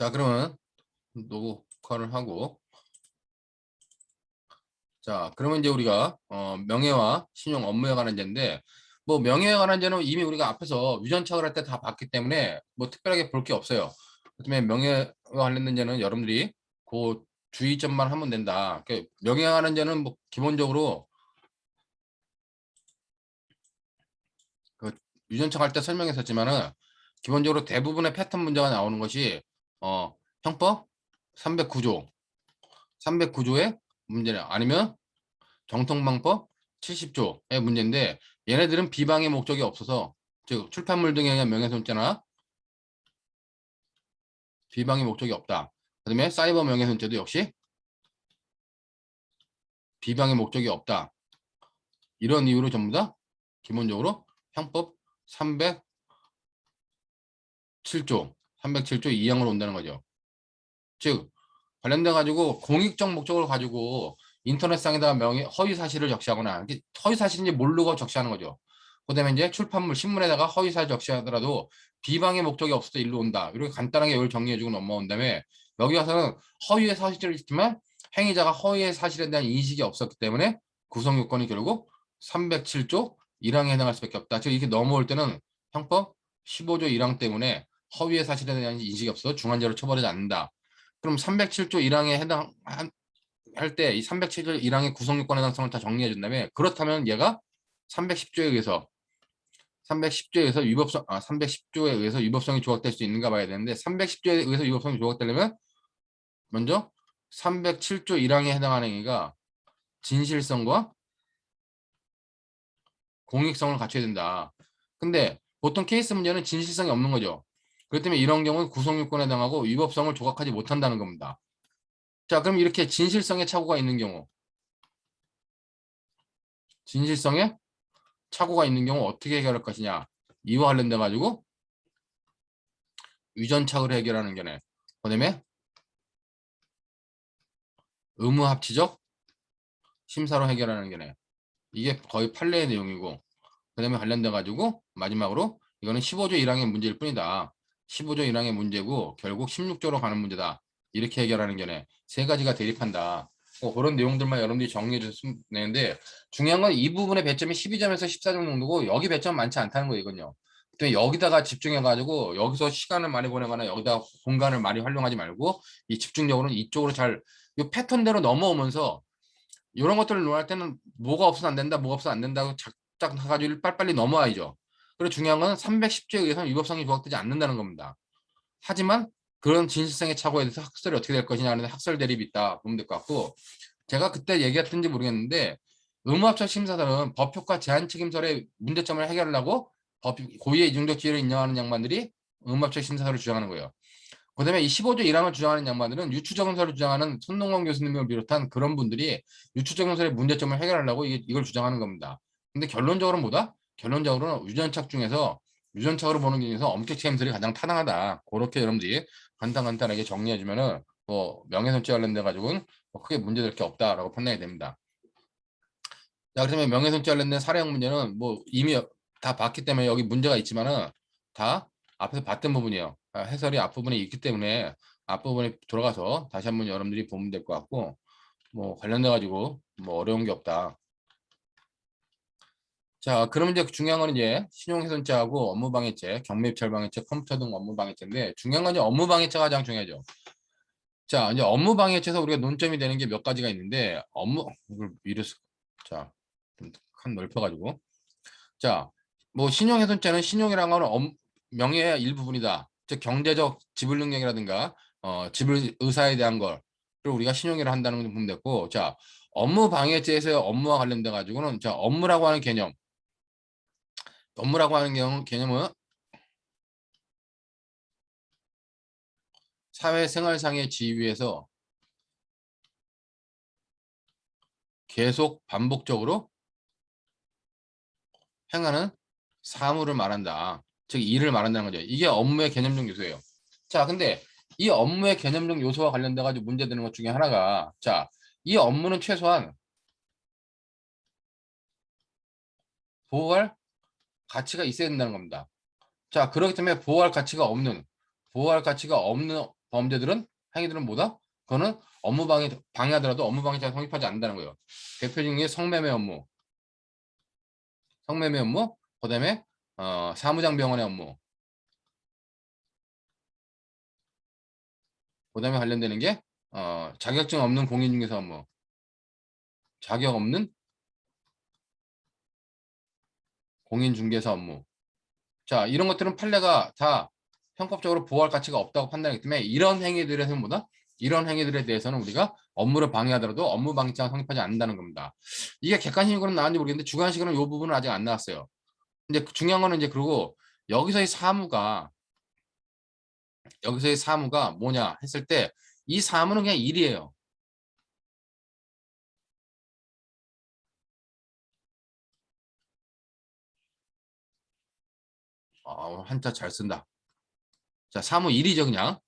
자, 그러면 녹화를 하고, 자, 그러면 이제 우리가 명예와 신용 업무에 관한 제인데, 뭐 명예에 관한 제는 이미 우리가 앞에서 유전착을 할 때 다 봤기 때문에 뭐 특별하게 볼 게 없어요. 그다음에 명예와 관련된 제는 여러분들이 그 주의점만 하면 된다. 명예에 관한 제는 뭐 기본적으로 그 유전착 할 때 설명했었지만은 기본적으로 대부분의 패턴 문제가 나오는 것이 형법 309조 309조의 문제냐 아니면 정통방법 70조의 문제인데, 얘네들은 비방의 목적이 없어서, 즉 출판물 등에 의한 명예훼손죄나 비방의 목적이 없다. 그다음에 사이버 명예훼손죄도 역시 비방의 목적이 없다. 이런 이유로 전부 다 기본적으로 형법 307조 307조 2항으로 온다는 거죠. 즉 관련돼 가지고 공익적 목적을 가지고 인터넷상에다 허위 사실을 적시하거나, 허위 사실인지 모르고 적시하는 거죠. 그다음에 이제 출판물 신문에다가 허위 사실 적시하더라도 비방의 목적이 없어도 일로 온다. 이렇게 간단하게 이걸 정리해주고 넘어온 다음에, 여기 와서는 허위의 사실을 있지만 행위자가 허위의 사실에 대한 인식이 없었기 때문에 구성 요건이 결국 307조 1항에 해당할 수밖에 없다. 즉 이렇게 넘어올 때는 형법 15조 1항 때문에 허위의 사실에 대한 인식이 없어 중한죄로 처벌하지 않는다. 그럼 307조 1항에 해당할 때 이 307조 1항의 구성요건에 해당성을 다 정리해 준 다음에, 그렇다면 얘가 310조에 의해서 310조에 의해서 위법성이 조각될 수 있는가 봐야 되는데, 310조에 의해서 위법성이 조각되려면 먼저 307조 1항에 해당하는 행위가 진실성과 공익성을 갖춰야 된다. 근데 보통 케이스 문제는 진실성이 없는 거죠. 그렇기 때문에 이런 경우는 구성요건에 해당하고 위법성을 조각하지 못한다는 겁니다. 자, 그럼 이렇게 진실성의 착오가 있는 경우, 진실성에 착오가 있는 경우 어떻게 해결할 것이냐, 이와 관련돼 가지고 유전착오를 해결하는 견해, 그다음에 의무합치적 심사로 해결하는 견해, 이게 거의 판례의 내용이고, 그다음에 관련돼 가지고 마지막으로 이거는 15조 1항의 문제일 뿐이다. 15조 1항의 문제고 결국 16조로 가는 문제다. 이렇게 해결하는 견해, 세 가지가 대립한다. 그런 내용들만 여러분들이 정리해 주셨으면 되는데, 중요한 건 이 부분의 배점이 12점에서 14점 정도고 여기 배점 많지 않다는 거예요, 이건요. 근데 여기다가 집중해 가지고 여기서 시간을 많이 보내거나 여기다 공간을 많이 활용하지 말고 이 집중적으로는 이쪽으로 잘 이 패턴대로 넘어오면서, 이런 것들을 논할 때는 뭐가 없어서 안 된다, 뭐가 없어서 안 된다고 작작 해가지고 빨리빨리 넘어와야죠. 그리고 중요한 건 310조에 의해서는 위법성이 부각되지 않는다는 겁니다. 하지만 그런 진실성의 착오에 대해서 학설이 어떻게 될 것이냐 하는 학설 대립이 있다 보면 될 것 같고, 제가 그때 얘기했던지 모르겠는데, 의무합격 심사들은 법효과 제한 책임설의 문제점을 해결하려고 고의의 이중적 지위를 인정하는 양반들이 의무합격 심사를 주장하는 거예요. 그다음에 이 15조 1항을 주장하는 양반들은 유추적용설을 주장하는 손동건 교수님을 비롯한 그런 분들이 유추적용설의 문제점을 해결하려고 이걸 주장하는 겁니다. 근데 결론적으로는 뭐다? 결론적으로는 유전착 중에서 유전착으로 보는 중에서 엄격 책임설이 가장 타당하다. 그렇게 여러분들이 간단하게 정리해주면은 뭐 명예훼손죄 관련돼 가지고는 뭐 크게 문제될 게 없다라고 판단이 됩니다. 자, 그러면 명예훼손죄 관련된 사례형 문제는 뭐 이미 다 봤기 때문에 여기 문제가 있지만은 다 앞에서 봤던 부분이에요. 해설이 앞부분에 있기 때문에 앞부분에 들어가서 다시 한번 여러분들이 보면 될 것 같고, 뭐 관련돼 가지고 뭐 어려운 게 없다. 자, 그러면 이제 중요한 건 이제 신용훼손죄하고 업무방해죄, 경매입찰방해죄, 컴퓨터 등 업무방해죄인데, 중요한 건 이제 업무방해죄가 가장 중요하죠. 자, 이제 업무방해죄에서 우리가 논점이 되는 게 몇 가지가 있는데, 이걸 이래서, 자, 좀 칸 넓혀가지고, 자, 뭐 신용훼손죄는 신용이라는 거는 명예의 일부분이다. 즉 경제적 지불 능력이라든가 지불 의사에 대한 걸 그리고 우리가 신용이라 한다는 걸 보면 됐고, 자, 업무방해죄에서 업무와 관련돼 가지고는, 자, 업무라고 하는 개념, 업무라고 하는 개념은 사회생활상의 지위에서 계속 반복적으로 행하는 사물을 말한다. 즉 일을 말한다는 거죠. 이게 업무의 개념적 요소예요. 자, 근데 이 업무의 개념적 요소와 관련돼 가지고 문제되는 것 중에 하나가, 자, 이 업무는 최소한 보호할 가치가 있어야 된다는 겁니다. 자, 그렇기 때문에 보호할 가치가 없는 범죄들은 행위들은 뭐다? 그거는 방해하더라도 업무방해죄가 성립하지 않는다는 거예요. 대표적인 게 성매매 업무, 그다음에 사무장병원의 업무, 그다음에 관련되는 게 자격증 없는 공인중개사 업무, 자격 없는 공인중개사 업무. 자, 이런 것들은 판례가 다 형법적으로 보호할 가치가 없다고 판단하기 때문에 이런 행위들에서는 뭐다? 이런 행위들에 대해서는 우리가 업무를 방해하더라도 업무방해죄가 성립하지 않는다는 겁니다. 이게 객관식으로는 나왔는지 모르겠는데 주관식으로는 이 부분은 아직 안 나왔어요. 근데 중요한 거는 이제 그리고 여기서의 사무가 뭐냐 했을 때 이 사무는 그냥 일이에요. 한자 잘 쓴다. 자, 사무 일이죠, 그냥.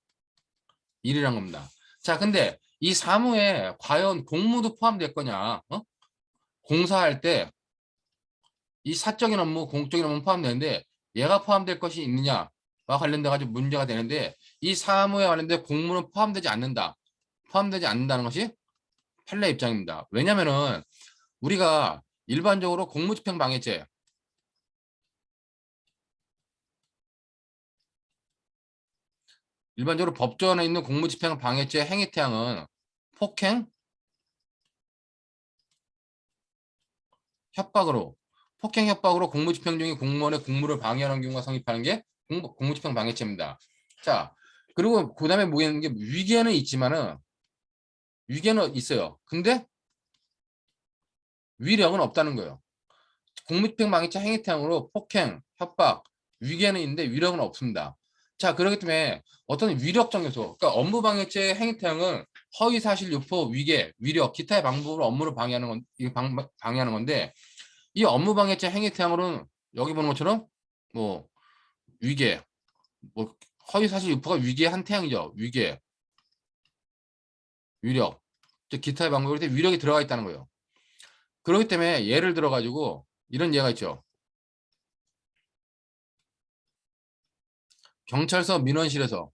일이란 겁니다. 자, 근데 이 사무에 과연 공무도 포함될 거냐? 공사할 때 이 사적인 업무, 공적인 업무 포함되는데 얘가 포함될 것이 있느냐와 관련돼 가지고 문제가 되는데 이 사무에 관련된 공무는 포함되지 않는다. 포함되지 않는다는 것이 판례 입장입니다. 왜냐면은 우리가 일반적으로 공무집행방해죄, 일반적으로 법조안에 있는 공무집행방해죄 행위태양은 폭행, 협박으로 폭행 협박으로 공무집행 중인 공무원의 공무를 방해하는 경우가 성립하는 게 공무집행방해죄입니다. 자, 그리고 그다음에 뭐 있는 게 위계는 있어요. 근데 위력은 없다는 거예요. 공무집행방해죄 행위태양으로 폭행, 협박, 위계는 있는데 위력은 없습니다. 자, 그렇기 때문에 어떤 위력적 요소, 그러니까 업무방해죄 행위태양은 허위사실 유포, 위계, 위력, 기타의 방법으로 업무를 방해하는 건데 이 업무방해죄 행위태양으로는 여기 보는 것처럼 뭐 위계, 뭐 허위사실 유포가 위계의 한 태양이죠. 위계, 위력, 즉 기타의 방법으로 위력이 들어가 있다는 거예요. 그렇기 때문에 예를 들어 가지고 이런 예가 있죠. 경찰서 민원실에서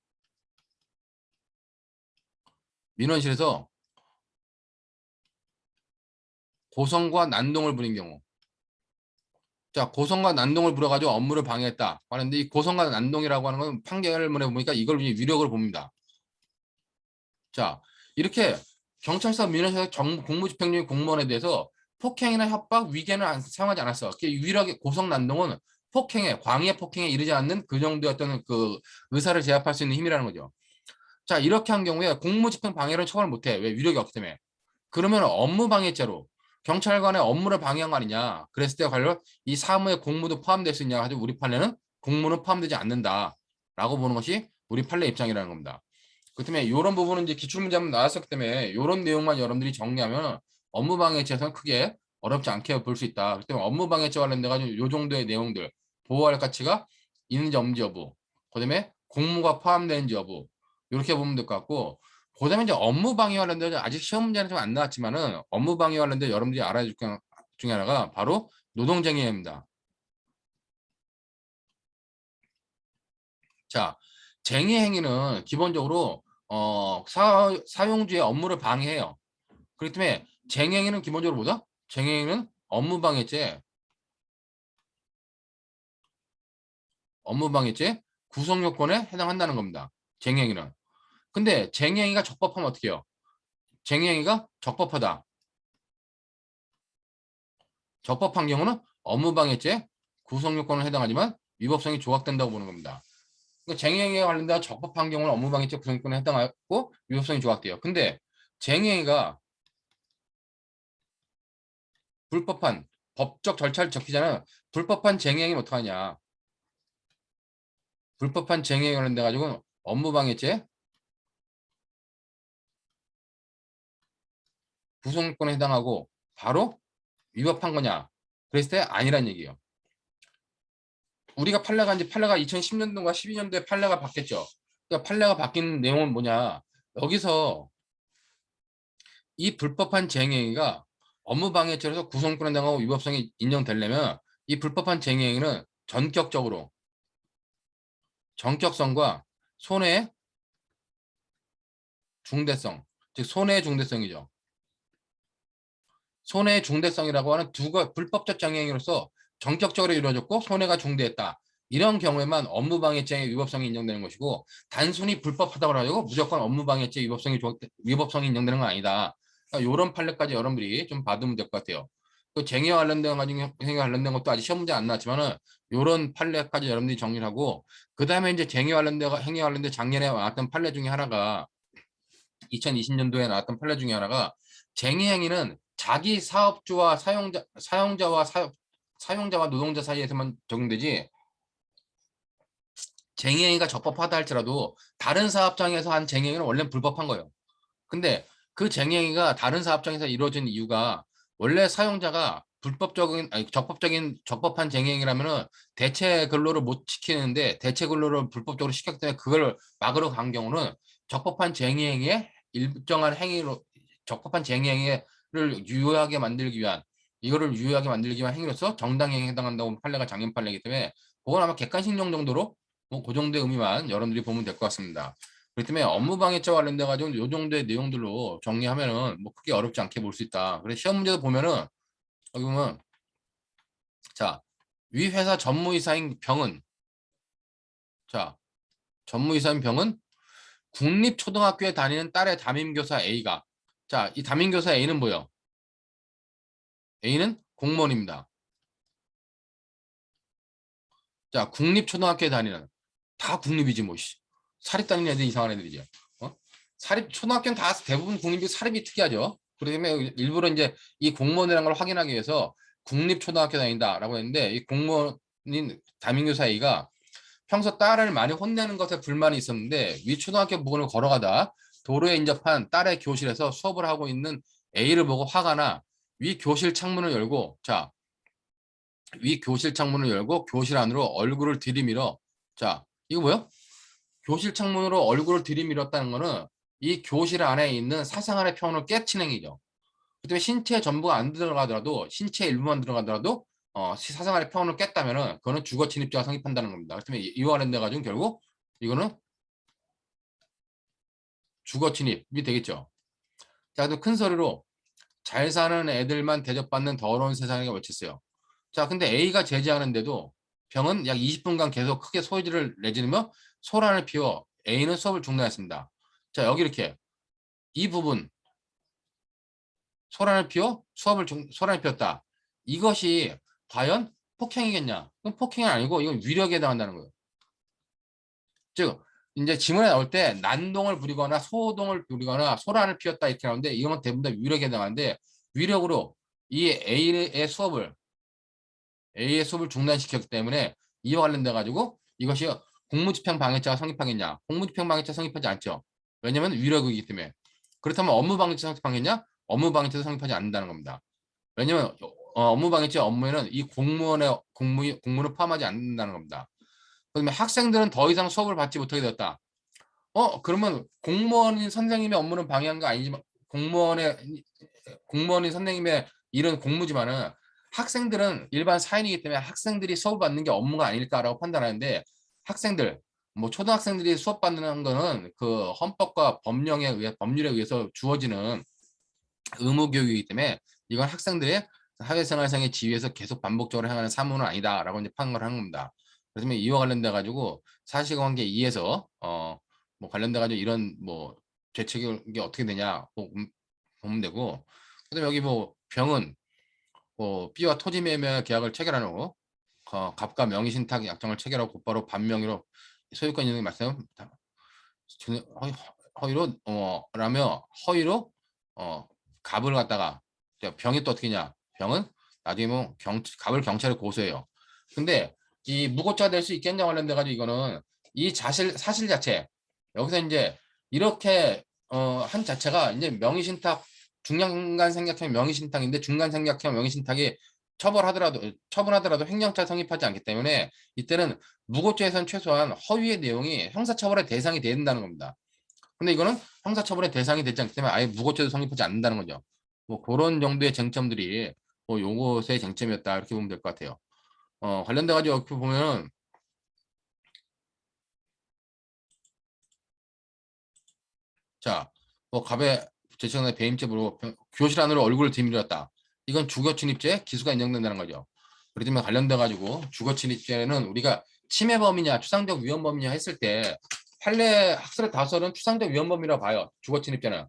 고성과 난동을 부린 경우. 자, 고성과 난동을 부려가지고 업무를 방해했다. 하는데 이 고성과 난동이라고 하는 건 판결문에 보니까 이걸 위력을 봅니다. 자, 이렇게 경찰서 민원실에서 공무집행 중인 공무원에 대해서 폭행이나 협박, 위계는 사용하지 않았어. 위력의 고성난동은 광해 폭행에 이르지 않는 그 정도의 어떤 그 의사를 제압할 수 있는 힘이라는 거죠. 자, 이렇게 한 경우에 공무집행 방해를 처벌 못해. 왜? 위력이 없기 때문에. 그러면 업무방해죄로 경찰관의 업무를 방해한 거 아니냐. 그랬을 때 관련 이 사무에 공무도 포함될 수 있냐. 가지고 우리 판례는 공무는 포함되지 않는다라고 보는 것이 우리 판례 입장이라는 겁니다. 그 때문에 이런 부분은 이제 기출문제 한번 나왔었기 때문에 이런 내용만 여러분들이 정리하면 업무방해죄에서는 크게 어렵지 않게 볼 수 있다. 그렇기 때문에 업무방해죄 관련돼 가지고 이 정도의 내용들 보호할 가치가 있는지 없는지 여부, 그다음에 공무가 포함되는지 여부 이렇게 보면 될 것 같고, 그다음에 이제 업무방해 관련돼 아직 시험 문제는 좀 안 나왔지만은 업무방해 관련돼 여러분들이 알아야 될 것 중에 하나가 바로 노동쟁의입니다. 자, 쟁의 행위는 기본적으로 사용주의 업무를 방해해요. 그렇기 때문에 쟁행위는 기본적으로 뭐다? 쟁행위는 업무방해죄 구성요건에 해당한다는 겁니다. 쟁행위는. 근데 쟁행위가 적법하면 어떻게 해요? 쟁행위가 적법하다. 적법한 경우는 업무방해죄 구성요건에 해당하지만 위법성이 조각된다고 보는 겁니다. 그러니까 쟁행위에 관련된 적법한 경우는 업무방해죄 구성요건에 해당하고 위법성이 조각돼요. 근데 쟁행위가 불법한 법적 절차를 적히잖아요. 불법한 쟁행위는 어떡하냐? 불법한 쟁행에 관련돼 가지고 업무방해죄 구성권에 해당하고 바로 위법한 거냐? 그랬을 때 아니란 얘기예요. 우리가 판례가 2010년도인가 12년도에 판례가 바뀌었죠. 그러니까 판례가 바뀐 내용은 뭐냐? 여기서 이 불법한 쟁행위가 업무방해죄로서 구성권에 해당하고 위법성이 인정되려면 이 불법한 쟁행위는 전격성과 손해, 중대성, 즉 손해의 중대성이죠. 손해의 중대성이라고 하는 불법적 장애행위로서 전격적으로 이루어졌고 손해가 중대했다. 이런 경우에만 업무방해죄의 위법성이 인정되는 것이고 단순히 불법하다고 해가지고 무조건 업무방해죄 위법성이 인정되는 건 아니다. 그러니까 이런 판례까지 여러분들이 좀 받으면 될 것 같아요. 그 쟁의와 관련된 것도 아직 시험 문제 안 나왔지만은 이런 판례까지 여러분들이 정리를 하고 그 다음에 이제 행위 관련된 작년에 나왔던 판례 중에 하나가 2020년도에 나왔던 판례 중에 하나가 쟁의행위는 자기 사업주와 사용자와 노동자 사이에서만 적용되지 쟁의행위가 적법하다 할지라도 다른 사업장에서 한 쟁의행위는 원래 불법한 거예요. 근데 그 쟁의행위가 다른 사업장에서 이루어진 이유가 원래 사용자가 적법한 쟁의행위라면은 대체 근로를 못 시키는데 대체 근로를 불법적으로 시켰기 때문에 그걸 막으러 간 경우는 적법한 쟁의행위에 일정한 행위로 적법한 쟁의행위를 유효하게 만들기 위한 이거를 유효하게 만들기 위한 행위로서 정당행위에 해당한다고 판례가 장년 판례이기 때문에 그건 아마 객관식용 정도로 뭐 그 정도의 의미만 여러분들이 보면 될 것 같습니다. 그렇기 때문에 업무방해죄와 관련돼 가지고 이 정도의 내용들로 정리하면은 뭐 크게 어렵지 않게 볼 수 있다. 그래서 시험 문제도 보면은 여기 보면 자, 위 회사 전무이사인 병은 자, 전무이사인 병은 국립초등학교에 다니는 딸의 담임교사 A가 자, 이 담임교사 A는 뭐예요? A는 공무원입니다. 자, 국립초등학교에 다니는 다 국립이지 뭐 사립 다니는 애들 이상한 애들이죠. 어? 사립 초등학교는 다 대부분 국립이 사립이 특이하죠. 그러면 일부러 이제 이 공무원이라는 걸 확인하기 위해서 국립초등학교 다닌다라고 했는데 이 공무원인 담임교사 A가 평소 딸을 많이 혼내는 것에 불만이 있었는데 위 초등학교 부근을 걸어가다 도로에 인접한 딸의 교실에서 수업을 하고 있는 A를 보고 화가 나 위 교실 창문을 열고 자, 위 교실 창문을 열고 교실 안으로 얼굴을 들이밀어 자, 이거 뭐요? 교실 창문으로 얼굴을 들이밀었다는 거는 이 교실 안에 있는 사생활의 평온을 깨친 행위죠. 그렇기 때문에 신체 전부가 안 들어가더라도 신체 일부만 들어가더라도 사생활의 평온을 깼다면은 그거는 주거 침입죄가 성립한다는 겁니다. 그렇기 때문에 이와 관련돼 가지고 결국 이거는 주거 침입이 되겠죠. 자, 또 큰 소리로 잘 사는 애들만 대접받는 더러운 세상에 외쳤어요. 자, 근데 A가 제지하는데도 병은 약 20분간 계속 크게 소리를 내지르며 소란을 피워 A는 수업을 중단했습니다. 자, 여기 이렇게 이 부분 소란을 피웠다. 이것이 과연 폭행이겠냐? 그럼 폭행이 아니고 이건 위력에 해당한다는 거예요. 즉 이제 지문에 나올 때 난동을 부리거나 소동을 부리거나 소란을 피웠다 이렇게 나오는데 이건 대부분 다 위력에 해당하는데 위력으로 이 A의 수업을 중단시켰기 때문에 이와 관련돼 가지고 이것이 공무집행 방해죄가 성립하겠냐? 공무집행 방해죄 성립하지 않죠. 왜냐하면 위력이기 때문에. 그렇다면 업무방해죄 성립하겠냐? 업무방해죄도 성립하지 않는다는 겁니다. 왜냐하면 업무방해죄 업무에는 이 공무를 포함하지 않는다는 겁니다. 그다음에 학생들은 더 이상 수업을 받지 못하게 되었다. 그러면 공무원인 선생님의 업무는 방해한 거 아니지만 공무원인 선생님의 일은 공무지만은 학생들은 일반 사인이기 때문에 학생들이 수업 받는 게 업무가 아닐까라고 판단하는데 학생들 뭐 초등학생들이 수업 받는 거는 그 헌법과 법률에 의해서 주어지는 의무 교육이기 때문에 이건 학생들의 사회생활상의 지위에서 계속 반복적으로 행하는 사무는 아니다라고 이제 판단을 하는 겁니다. 그래서 이와 관련돼 가지고 사실관계 2에서 뭐 관련돼 가지고 이런 뭐 죄책이 어떻게 되냐 보면 되고 그다음에 여기 뭐 병은 뭐 B와 토지 매매 계약을 체결한 후 갑과 명의신탁 약정을 체결하고 곧바로 반명의로 소유권 있는 말씀 허위로 라며 허위로 갑을 갖다가 병이 또 어떻게 냐 병은 나중에 뭐 갑을 경찰에 고소해요. 근데 이 무고죄가 될 수 있겠냐 관련돼 가지고 이거는 이 사실 자체 여기서 이제 이렇게 한 자체가 이제 명의신탁 중간 생략형 명의신탁인데 중간 생략형 명의신탁이 처분하더라도 횡령죄 성립하지 않기 때문에 이때는 무고죄에서는 최소한 허위의 내용이 형사처벌의 대상이 돼야 된다는 겁니다. 근데 이거는 형사처벌의 대상이 되지 않기 때문에 아예 무고죄도 성립하지 않는다는 거죠. 뭐 그런 정도의 쟁점들이 뭐 요것의 쟁점이었다 이렇게 보면 될 것 같아요. 관련돼 가지고 이렇게 보면은 자 뭐 갑의 제청의 배임죄로 교실 안으로 얼굴을 들이밀었다. 이건 주거침입죄 기수가 인정된다는 거죠. 그렇기 때문에 관련돼 가지고 주거침입죄는 우리가 침해범이냐 추상적 위헌범이냐 했을 때 판례 학설의 다설은 추상적 위헌범이라고 봐요. 주거침입죄는.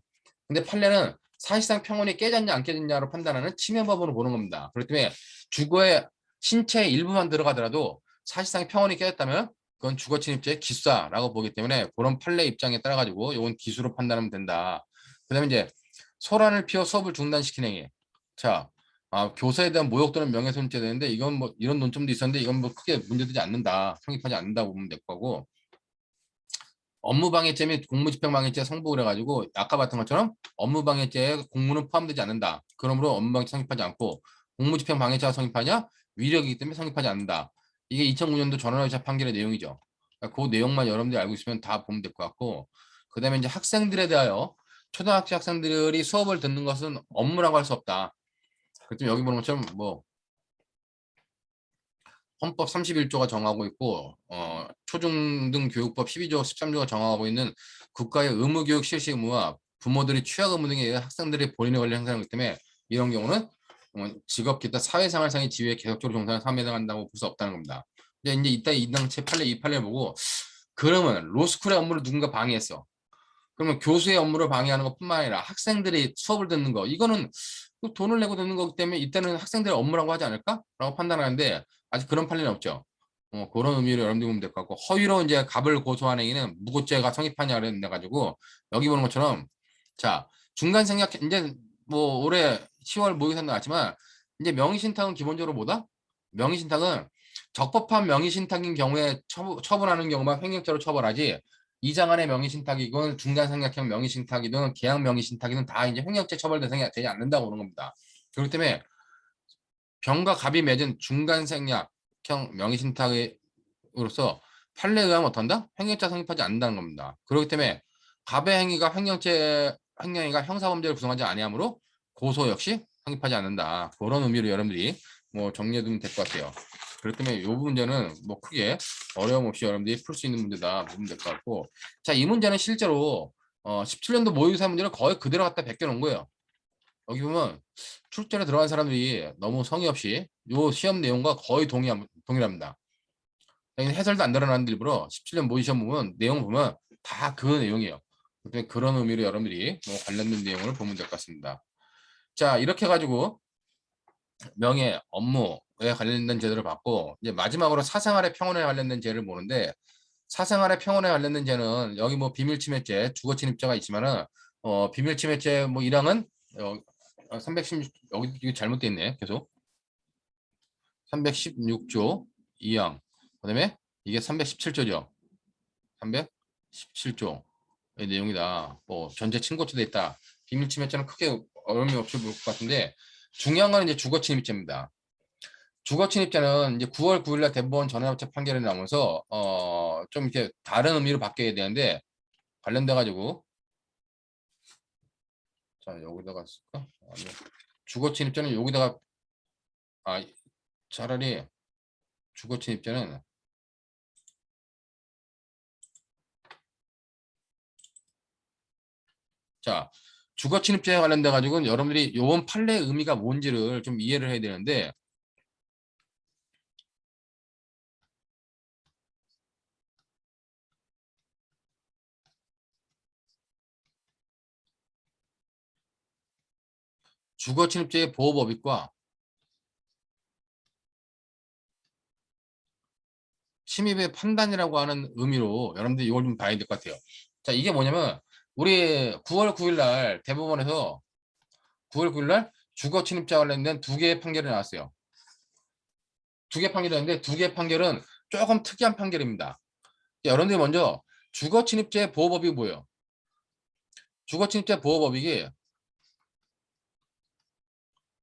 근데 판례는 사실상 평온이 깨졌냐 안 깨졌냐로 판단하는 침해범으로 보는 겁니다. 그렇기 때문에 주거의 신체의 일부만 들어가더라도 사실상 평온이 깨졌다면 그건 주거침입죄 기수다라고 보기 때문에 그런 판례 입장에 따라 가지고 이건 기수로 판단하면 된다. 그다음에 이제 소란을 피워 수업을 중단시키는 행위. 자, 교사에 대한 모욕 또는 명예훼손죄 되는데 이건 뭐 이런 논점도 있었는데 이건 뭐 크게 문제되지 않는다. 성립하지 않는다고 보면 될 거고. 업무방해죄 및 공무집행방해죄 성부 그래가지고 아까 봤던 것처럼 업무방해죄에 공무는 포함되지 않는다. 그러므로 업무방해죄 성립하지 않고 공무집행방해죄가 성립하냐? 위력이기 때문에 성립하지 않는다. 이게 2009년도 전원의사 판결의 내용이죠. 그러니까 그 내용만 여러분들이 알고 있으면 다 보면 될 것 같고 그 다음에 이제 학생들에 대하여 초등학교 학생들이 수업을 듣는 것은 업무라고 할 수 없다. 그때 여기 보는 것처럼 뭐 헌법 31조가 정하고 있고 초중등교육법 12조 13조가 정하고 있는 국가의 의무교육 실시 의무와 부모들이 취약 의무 등에 의해 학생들이 본인의 권리 행사하기 때문에 이런 경우는 직업 기타 사회생활상의 지위에 계속적으로 종사하는 사람에 해당한다고 볼 수 없다는 겁니다. 이제 이따 이당체 판례 이 판례 보고 그러면 로스쿨의 업무를 누군가 방해했어. 그러면 교수의 업무를 방해하는 것뿐만 아니라 학생들이 수업을 듣는 거 이거는 돈을 내고 듣는 거기 때문에 이때는 학생들의 업무라고 하지 않을까? 라고 판단하는데 아직 그런 판례는 없죠. 그런 의미로 여러분들이 보면 될 것 같고 허위로 이제 갑을 고소한 행위는 무고죄가 성립하냐 그래 가지고 여기 보는 것처럼 자 중간 생략 이제 뭐 올해 10월 모의고사 나왔지만 이제 명의신탁은 기본적으로 뭐다? 명의신탁은 적법한 명의신탁인 경우에 처분하는 경우만 횡령죄로 처벌하지 이장안의 명의신탁이건 중간생략형 명의신탁이든 계약 명의신탁이든 다 이제 횡령죄 처벌 대상이 되지 않는다고 보는 겁니다. 그렇기 때문에 병과 갑이 맺은 중간생략형 명의신탁으로서 판례에 의하면 어떤다? 횡령죄 성립하지 않는다는 겁니다. 그렇기 때문에 갑의 행위가 횡령이가 형사범죄를 구성하지 아니하므로 고소 역시 성립하지 않는다. 그런 의미로 여러분들이 뭐 정리해두면 될 것 같아요. 그렇기 때문에 이 문제는 뭐 크게 어려움 없이 여러분들이 풀 수 있는 문제다 보면 될 것 같고 자, 이 문제는 실제로 17년도 모의고사 문제를 거의 그대로 갖다 베껴 놓은 거예요. 여기 보면 출제에 들어간 사람들이 너무 성의 없이 이 시험 내용과 거의 동일합니다. 해설도 안 드러나는 일부러 17년 모의 시험 보면 내용 보면 다 그 내용이에요. 그런 의미로 여러분들이 뭐 관련된 내용을 보면 될 것 같습니다. 자, 이렇게 해가지고 명예, 업무에 관련된 죄들을 받고 이제 마지막으로 사생활의 평온에 관련된 죄를 보는데 사생활의 평온에 관련된 죄는 여기 뭐 비밀침해죄, 주거침입죄가 있지만은 비밀침해죄 뭐 1항은 316 여기 이게 잘못돼 있네. 계속 316조 2항 그다음에 이게 317조죠. 317조의 내용이다. 뭐 전제 친고죄도 있다. 비밀침해죄는 크게 어려움이 없을 것 같은데 중요한 건 이제 주거침입죄입니다. 주거침입죄는 이제 9월 9일날 대법원 전원합체 판결이 나오면서 좀 이렇게 다른 의미로 바뀌어야 되는데 관련돼 가지고 자 여기다가 쓸까? 아니, 주거침입죄는 여기다가 아 차라리 주거침입죄는 자 주거침입죄에 관련돼 가지고는 여러분들이 요번 판례의 의미가 뭔지를 좀 이해를 해야 되는데 주거침입죄의 보호법익과 침입의 판단이라고 하는 의미로 여러분들이 이걸 좀 봐야 될 것 같아요. 자, 이게 뭐냐면 우리 9월 9일 날 대법원에서 9월 9일 날 주거 침입자 관련된 두 개의 판결이 나왔어요. 두 개 판결이 나왔는데 두 개의 판결은 조금 특이한 판결입니다. 여러분들이 먼저 주거 침입죄 보호법이 뭐예요? 주거 침입죄 보호법이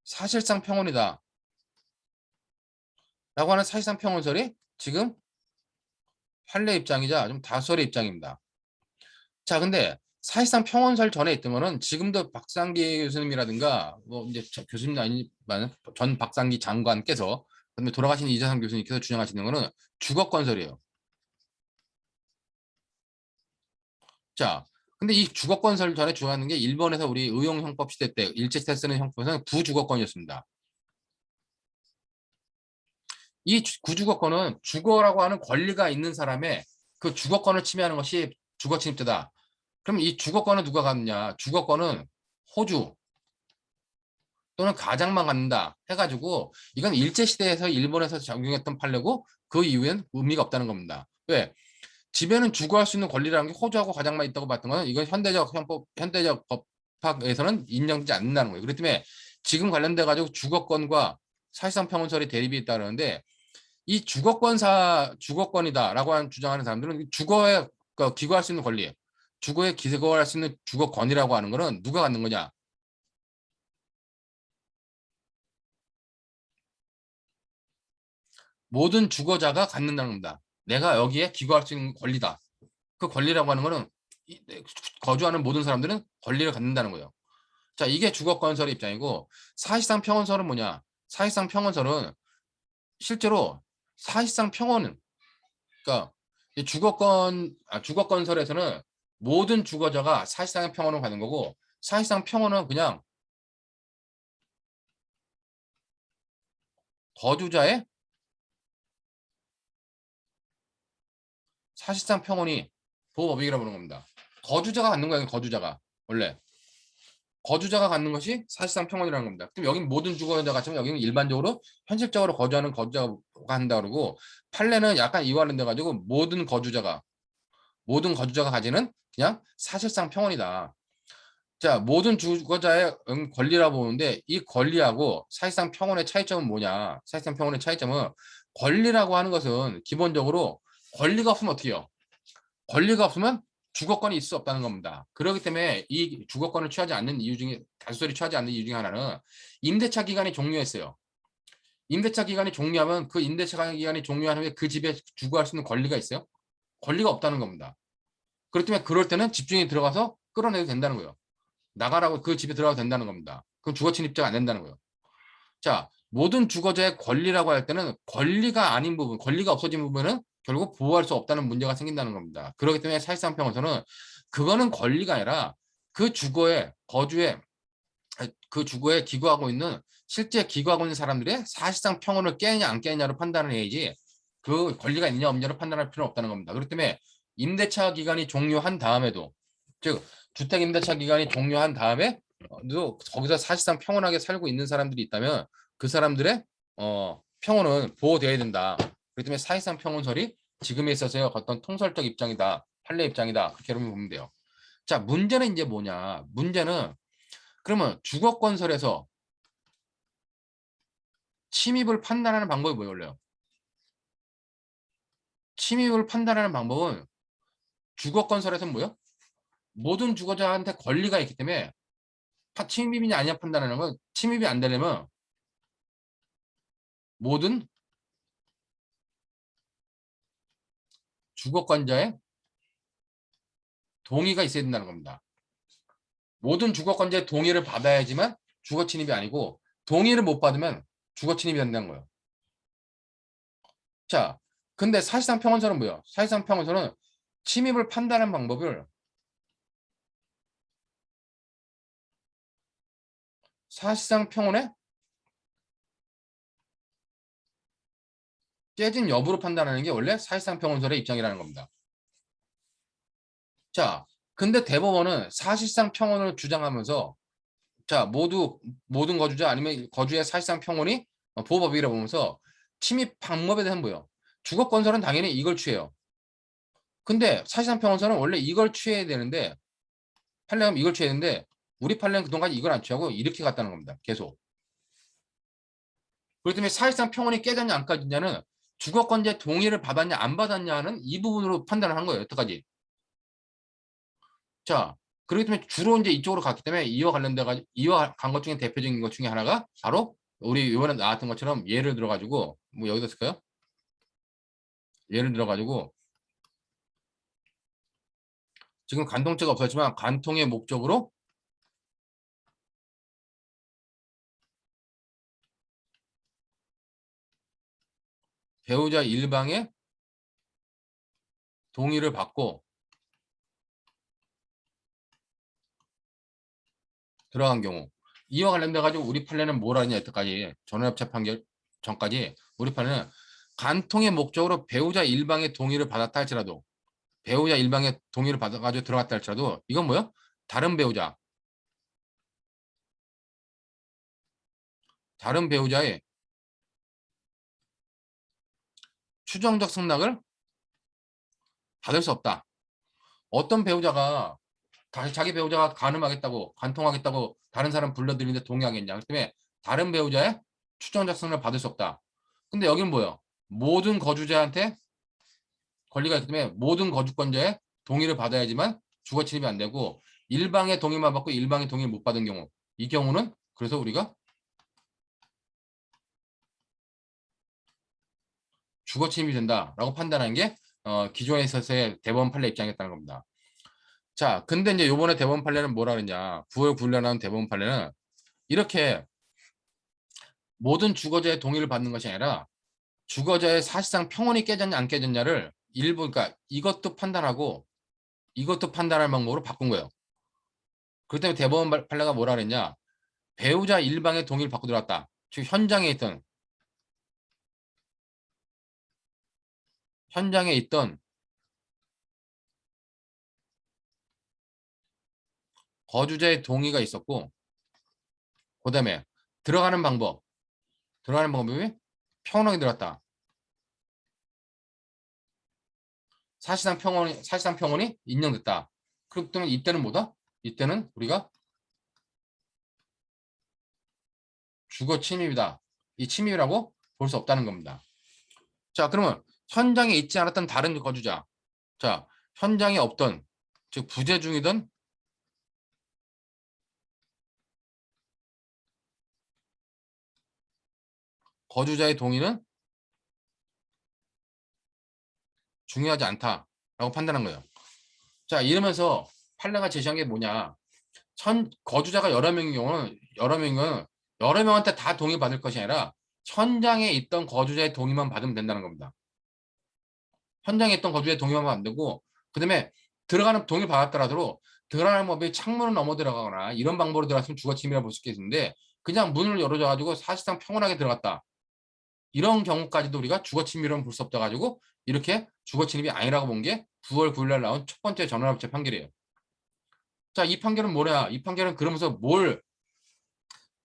사실상 평온이다 라고 하는 사실상 평온설이 지금 판례 입장이자 좀 다수의 입장입니다. 자, 근데 사실상 평원설 전에 있다면은 지금도 박상기 교수님이라든가 뭐 이제 교수님 아니지만 전 박상기 장관께서 그다음에 돌아가신 이재상 교수님께서 주장하시는 거는 주거건설이에요. 자, 근데 이 주거권설 전에 주장하는 게 일본에서 우리 의용형법 시대 때 일제시대 쓰는 형법에서는 구주거권이었습니다. 이 구주거권은 주거라고 하는 권리가 있는 사람의 그 주거권을 침해하는 것이 주거침입죄다. 그럼 이 주거권은 누가 갖느냐? 주거권은 호주 또는 가장만 갖는다 해가지고 이건 일제시대에서 일본에서 적용했던 판례고 그 이후엔 의미가 없다는 겁니다. 왜? 집에는 주거할 수 있는 권리라는 게 호주하고 가장만 있다고 봤던 거는 이건 현대적 형법, 현대적 법학에서는 인정되지 않는다는 거예요. 그렇기 때문에 지금 관련돼 가지고 주거권과 사실상 평온설이 대립이 있다는데 이 주거권이다라고 하는 주장하는 사람들은 주거에 그러니까 기거할 수 있는 권리, 주거에 기거할 수 있는 주거권이라고 하는 거는 누가 갖는 거냐? 모든 주거자가 갖는다는 겁니다. 내가 여기에 기거할 수 있는 권리다. 그 권리라고 하는 거는 거주하는 모든 사람들은 권리를 갖는다는 거예요. 자, 이게 주거건설의 입장이고 사실상 평원설은 뭐냐? 사실상 평원설은 실제로 사실상 평원은 그러니까 주거건설에서는 모든 주거자가 사실상의 평원을 가는 거고 사실상 평원은 그냥 거주자의 사실상 평온이 보호법익이라고 부르는 겁니다. 거주자가 갖는 거예요. 거주자가 원래 거주자가 갖는 것이 사실상 평온이라는 겁니다. 그럼 여기는 모든 주거자 같지만 여기는 일반적으로 현실적으로 거주하는 거주자가 한다 그러고 판례는 약간 이와 관련돼 가지고 모든 거주자가 가지는 그냥 사실상 평온이다. 자, 모든 주거자의 권리라고 보는데 이 권리하고 사실상 평온의 차이점은 뭐냐? 사실상 평온의 차이점은 권리라고 하는 것은 기본적으로 권리가 없으면 어떻게 해요? 권리가 없으면 주거권이 있을 수 없다는 겁니다. 그렇기 때문에 이 주거권을 취하지 않는 이유 중에 다수설이 취하지 않는 이유 중에 하나는 임대차 기간이 종료했어요. 임대차 기간이 종료하면 그 임대차 기간이 종료한 후에 그 집에 주거할 수 있는 권리가 있어요? 권리가 없다는 겁니다. 그렇기 때문에 그럴 때는 집주인이 들어가서 끌어내도 된다는 거예요. 나가라고 그 집에 들어가도 된다는 겁니다. 그럼 주거 침입자가 안 된다는 거예요. 자, 모든 주거자의 권리라고 할 때는 권리가 아닌 부분, 권리가 없어진 부분은 결국 보호할 수 없다는 문제가 생긴다는 겁니다. 그렇기 때문에 사실상 평원서는 그거는 권리가 아니라 그 주거에 거주에 그 주거에 기거하고 있는 실제 기거하고 있는 사람들의 사실상 평온을 깨느냐 안 깨느냐로 판단을 해야지 그 권리가 있냐 없냐로 판단할 필요는 없다는 겁니다. 그렇기 때문에 임대차 기간이 종료한 다음에도 즉 주택 임대차 기간이 종료한 다음에 또 거기서 사실상 평온하게 살고 있는 사람들이 있다면 그 사람들의 평온은 보호되어야 된다. 그렇기 때문에 사실상 평온설이 지금에 있어서의 어떤 통설적 입장이다. 판례 입장이다. 그렇게 여러분 보면 돼요. 자, 문제는 이제 뭐냐? 문제는 그러면 주거건설에서 침입을 판단하는 방법이 뭐예요, 원래요? 침입을 판단하는 방법은 주거건설에서는 뭐예요? 모든 주거자한테 권리가 있기 때문에 침입이냐 아니냐 판단하는 건 침입이 안 되려면 모든 주거권자의 동의가 있어야 된다는 겁니다. 모든 주거권자의 동의를 받아야지만 주거 침입이 아니고 동의를 못 받으면 주거 침입이 된다는 거예요. 자, 근데 사실상 평원서는 뭐예요? 사실상 평원서는 침입을 판단하는 방법을 사실상 평온의 깨진 여부로 판단하는 게 원래 사실상 평원설의 입장이라는 겁니다. 자, 근데 대법원은 사실상 평온을 주장하면서 자, 모든 거주자 아니면 거주의 사실상 평온이 보호법이라고 보면서 침입 방법에 대한 뭐예요? 주거건설은 당연히 이걸 취해요. 근데 사실상 평온설은 원래 이걸 취해야 되는데 판례하면 이걸 취해야 되는데 우리 판례는 그동안 이걸 안 취하고 이렇게 갔다는 겁니다. 계속. 그렇기 때문에 사실상 평온이 깨졌냐 안 깨졌냐는 주거권자의 동의를 받았냐 안 받았냐는 이 부분으로 판단을 한 거예요. 여태까지. 자, 그렇기 때문에 주로 이제 이쪽으로 갔기 때문에 이와 관련돼 가지고 이와 간 것 중에 대표적인 것 중에 하나가 바로 우리 이번에 나왔던 것처럼 예를 들어 가지고 뭐 여기다 쓸까요? 예를 들어 가지고 지금 간통죄가 없었지만 간통의 목적으로 배우자 일방의 동의를 받고 들어간 경우 이와 관련돼 가지고 우리 판례는 뭘 하느냐 여태까지 전원합체 판결 전까지 우리 판례는 간통의 목적으로 배우자 일방의 동의를 받았다 할지라도 배우자 일방의 동의를 받아가지고 들어갔다 할지라도 이건 뭐요? 다른 배우자의 추정적 승낙을 받을 수 없다. 어떤 배우자가 자기 배우자가 간음하겠다고 간통하겠다고 다른 사람 불러들이는데 동의하겠냐. 그렇기 때문에 다른 배우자의 추정적 승낙을 받을 수 없다. 근데 여기는 뭐예요? 모든 거주자한테 권리가 있기 때문에 모든 거주권자의 동의를 받아야지만 주거 침입이 안 되고 일방의 동의만 받고 일방의 동의를 못 받은 경우 이 경우는 그래서 우리가 주거 침입이 된다라고 판단한 게 기존에 있어서의 대법원 판례 입장이었다는 겁니다. 자, 근데 이제 요번에 대법원 판례는 뭐라 그랬냐? 9월 9일에 나온 대법원 판례는 이렇게 모든 주거자의 동의를 받는 것이 아니라 주거자의 사실상 평온이 깨졌냐 안 깨졌냐를 일부 그러니까 이것도 판단하고 이것도 판단할 방법으로 바꾼 거예요. 그렇기 때문에 대법원 판례가 뭐라 그랬냐? 배우자 일방의 동의를 받고 들어왔다. 즉 현장에 있던 거주자의 동의가 있었고 그다음에 들어가는 방법이 평온하게 들어갔다. 사실상 평온이 인정됐다. 그렇기 때문에 이때는 뭐다? 이때는 우리가 주거 침입이다. 이 침입이라고 볼 수 없다는 겁니다. 자, 그러면 현장에 있지 않았던 다른 거주자. 자, 현장에 없던, 즉 부재 중이던 거주자의 동의는 중요하지 않다라고 판단한 거예요. 자, 이러면서 판례가 제시한 게 뭐냐? 거주자가 여러 명이면 여러 명한테 다 동의 받을 것이 아니라 현장에 있던 거주자의 동의만 받으면 된다는 겁니다. 현장에 있던 거주자의 동의만 받으면 안 되고 그다음에 들어가는 동의를 받았더라도 들어가는 법이 창문을 넘어 들어가거나 이런 방법으로 들어갔으면 주거침입이라고 볼 수 있겠는데 그냥 문을 열어줘가지고 사실상 평온하게 들어갔다. 이런 경우까지도 우리가 주거침입이라고 볼 수 없다 가지고 이렇게 주거침입이 아니라고 본 게 9월 9일 날 나온 첫 번째 전원합체 판결이에요. 자, 이 판결은 뭐냐? 이 판결은 그러면서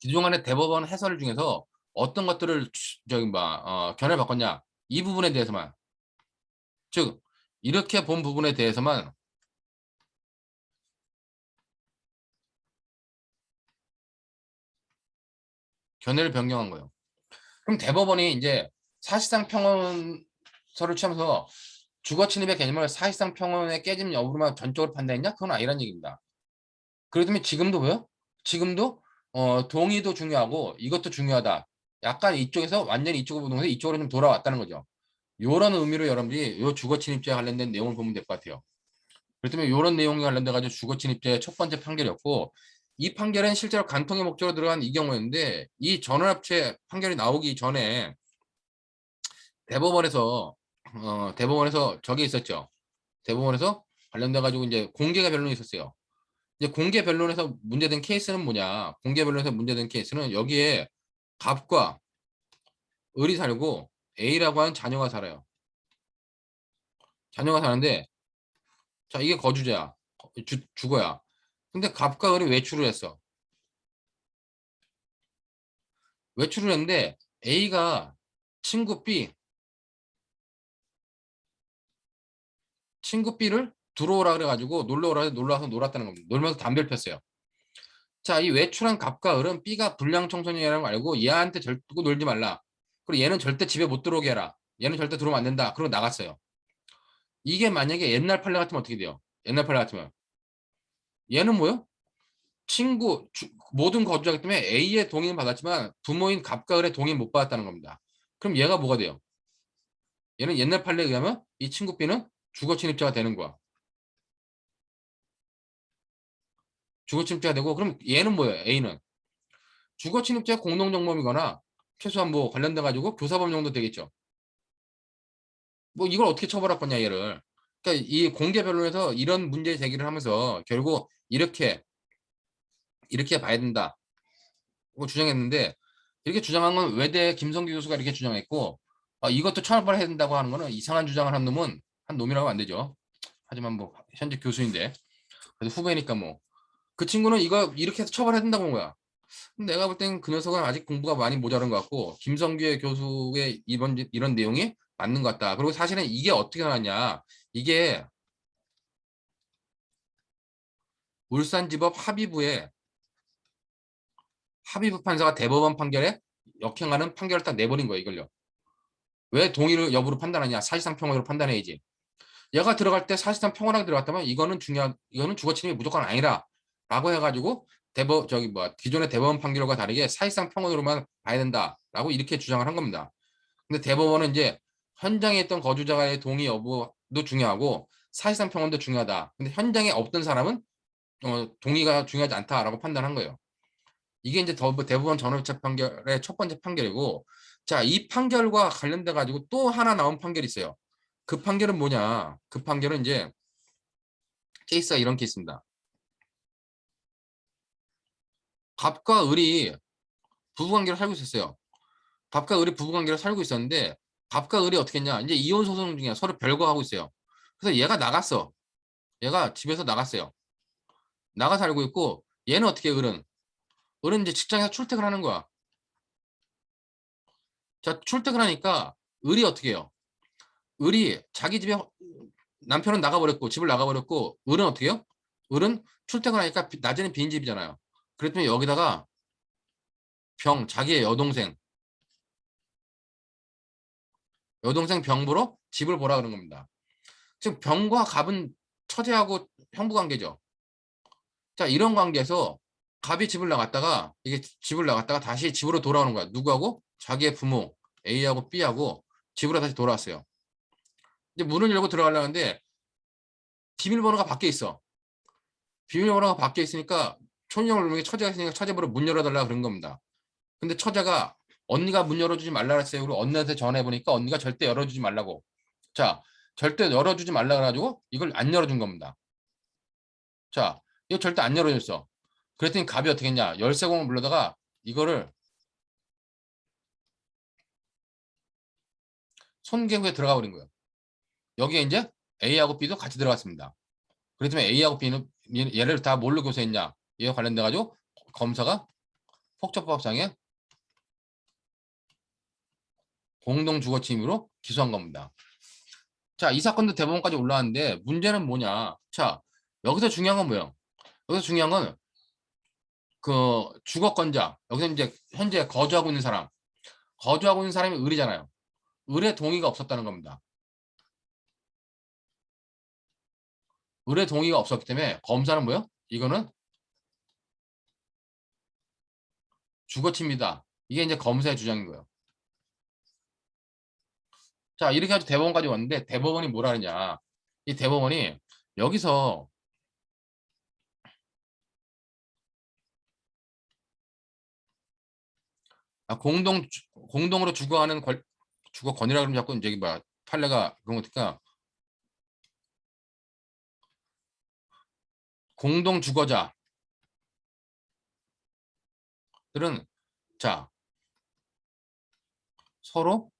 그동안의 대법원 해설 중에서 어떤 것들을 견해를 바꿨냐? 이 부분에 대해서만 즉 이렇게 본 부분에 대해서만 견해를 변경한 거예요. 그럼 대법원이 이제 사실상 평온서를 취하면서 주거 침입의 개념을 사실상 평온의 깨짐 여부로만 전적으로 판단했냐? 그건 아니란 얘기입니다. 그렇다면 지금도 뭐요? 지금도 동의도 중요하고 이것도 중요하다. 약간 이쪽에서 완전히 이쪽으로 보면서 이쪽으로 좀 돌아왔다는 거죠. 이런 의미로 여러분들이 이 주거 침입죄에 관련된 내용을 보면 될 것 같아요. 그렇다면 이런 내용에 관련돼 가지고 주거 침입죄의 첫 번째 판결이었고 이 판결은 실제로 간통의 목적으로 들어간 이 경우였는데 이 전원합체 판결이 나오기 전에 대법원에서 저게 있었죠. 대법원에서 관련돼 가지고 이제 공개가 변론이 있었어요. 이제 공개 변론에서 문제된 케이스는 뭐냐? 공개 변론에서 문제된 케이스는 여기에 갑과 을이 살고 A라고 하는 자녀가 살아요. 자녀가 사는데 자 이게 거주자야. 주거야. 근데 갑과 을이 외출을 했어. 외출을 했는데 A가 친구 B, 친구 B를 들어오라 그래가지고 놀러 오라 해서 놀러 와서 놀았다는 겁니다. 놀면서 담배를 폈어요. 자, 이 외출한 갑과 을은 B가 불량 청소년이라는 걸 알고 얘한테 절대 놀지 말라. 그리고 얘는 절대 집에 못 들어오게 해라. 얘는 절대 들어오면 안 된다. 그러고 나갔어요. 이게 만약에 옛날 판례 같으면 어떻게 돼요? 옛날 판례 같으면 얘는 뭐요? 모든 거주자기 때문에 A의 동의는 받았지만 부모인 갑과 을의 동의 못 받았다는 겁니다. 그럼 얘가 뭐가 돼요? 얘는 옛날 판례에 의하면 이 친구 B는 주거 침입자가 되는 거야. 주거 침입자가 되고 그럼 얘는 뭐예요? A는 주거 침입자 공동정범이거나 최소한 뭐 관련돼 가지고 교사범 정도 되겠죠. 뭐 이걸 어떻게 처벌할 거냐 얘를. 그러니까 이 공개 변론에서 이런 문제 제기를 하면서 결국 이렇게 봐야 된다고 주장했는데 이렇게 주장한 건 외대 김성규 교수가 이렇게 주장했고 이것도 처벌해야 된다고 하는 거는 이상한 주장을 한 놈은 한 놈이라고 안 되죠. 하지만 뭐 현재 교수인데 그래도 후배니까 뭐 그 친구는 이거 이렇게 해서 처벌해야 된다고 한 거야. 내가 볼 땐 그 녀석은 아직 공부가 많이 모자란 것 같고 김성규 교수의 이런 내용이 맞는 것 같다. 그리고 사실은 이게 어떻게 나왔냐. 이게 울산지법 합의부 판사가 대법원 판결에 역행하는 판결을 딱 내버린 거야 이걸요. 왜 동의를 여부로 판단하냐. 사실상 평원으로 판단해야지. 얘가 들어갈 때 사실상 평온하게 들어갔다면 이거는 주거침입이 무조건 아니라 라고 해가지고 기존의 대법원 판결과 다르게 사실상 평온으로만 봐야 된다라고 이렇게 주장을 한 겁니다. 근데 대법원은 이제 현장에 있던 거주자의 동의 여부도 중요하고 사실상 평온도 중요하다. 근데 현장에 없던 사람은 동의가 중요하지 않다라고 판단한 거예요. 이게 이제 대법원 전원합체 판결의 첫 번째 판결이고, 자, 이 판결과 관련돼 가지고 또 하나 나온 판결이 있어요. 그 판결은 뭐냐? 그 판결은 이제 케이스가 이런 케이스입니다. 갑과 을이 부부관계를 살고 있었어요. 갑과 을이 부부관계를 살고 있었는데 갑과 을이 어떻게 했냐? 이제 이혼 소송 중이야. 서로 별거하고 있어요. 그래서 얘가 나갔어. 얘가 집에서 나갔어요. 나가 살고 있고 얘는 어떻게 해, 을은 이제 직장에서 출퇴근을 하는 거야. 자, 출퇴근하니까 을이 어떻게 해요? 을이 자기 집에 남편은 나가버렸고 집을 나가버렸고 을은 어떻게 해요? 을은 출퇴근하니까 낮에는 빈집이잖아요. 그랬더니 여기다가 자기의 여동생 병부로 집을 보라 그런 겁니다. 즉 병과 갑은 처제하고 형부 관계죠. 자, 이런 관계에서 갑이 집을 나갔다가 다시 집으로 돌아오는 거야. 누구하고? 자기의 부모 A하고 B하고 집으로 다시 돌아왔어요. 이제 문을 열고 들어가려는데 비밀번호가 밖에 있어. 비밀번호가 밖에 있으니까 촌형을 누르게 처제가 있으니까 처제번호 문 열어달라 그런 겁니다. 근데 처제가 언니가 문 열어주지 말라 그랬어요. 그리고 언니한테 전화해보니까 언니가 절대 열어주지 말라고. 자, 절대 열어주지 말라 그래가지고 이걸 안 열어준 겁니다. 자, 이거 절대 안 열어줬어. 그랬더니 갑이 어떻게 했냐. 열쇠공을 불러다가 이거를 손개구에 들어가 버린 거예요. 여기에 이제 A하고 B도 같이 들어갔습니다. 그랬더니 A하고 B는 얘를 다 뭘로 교사했냐. 얘와 관련돼가지고 검사가 폭처법상에 공동주거침입으로 기소한 겁니다. 자, 이 사건도 대법원까지 올라왔는데 문제는 뭐냐. 자, 여기서 중요한 건 뭐예요? 여기서 중요한 건 그 주거권자, 여기서 이제 현재 거주하고 있는 사람이 을이잖아요. 을의 동의가 없었다는 겁니다. 을의 동의가 없었기 때문에 검사는 뭐예요? 이거는 주거침입이다. 이게 이제 검사의 주장인 거예요. 자, 이렇게 해서 대법원까지 왔는데 대법원이 뭐라 하느냐. 이 대법원이 여기서 공동으로 주거하는 주거권이라 그러면 자꾸 이제 뭐 판례가 그런 거니까 공동 주거자들은 자 서로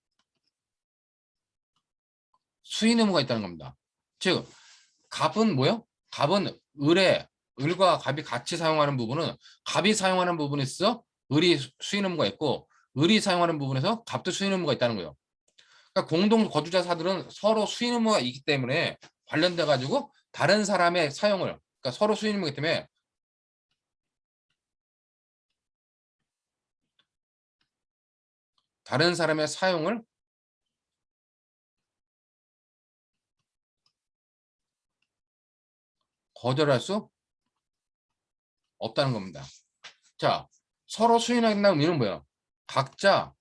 수인 의무가 있다는 겁니다. 즉 갑은 뭐요? 갑은 을과 갑이 같이 사용하는 부분은 갑이 사용하는 부분에 있어 을이 수인 의무가 있고 을이 사용하는 부분에서 갑도 수인 의무가 있다는 거예요. 그러니까 공동 거주자사들은 서로 수인 의무가 있기 때문에 관련돼 가지고 다른 사람의 사용을 그러니까 서로 수인 의무이기 때문에 다른 사람의 사용을 거절할 수 없다는 겁니다. 자, 서로 수인한다는 의미는 뭐예요? 각자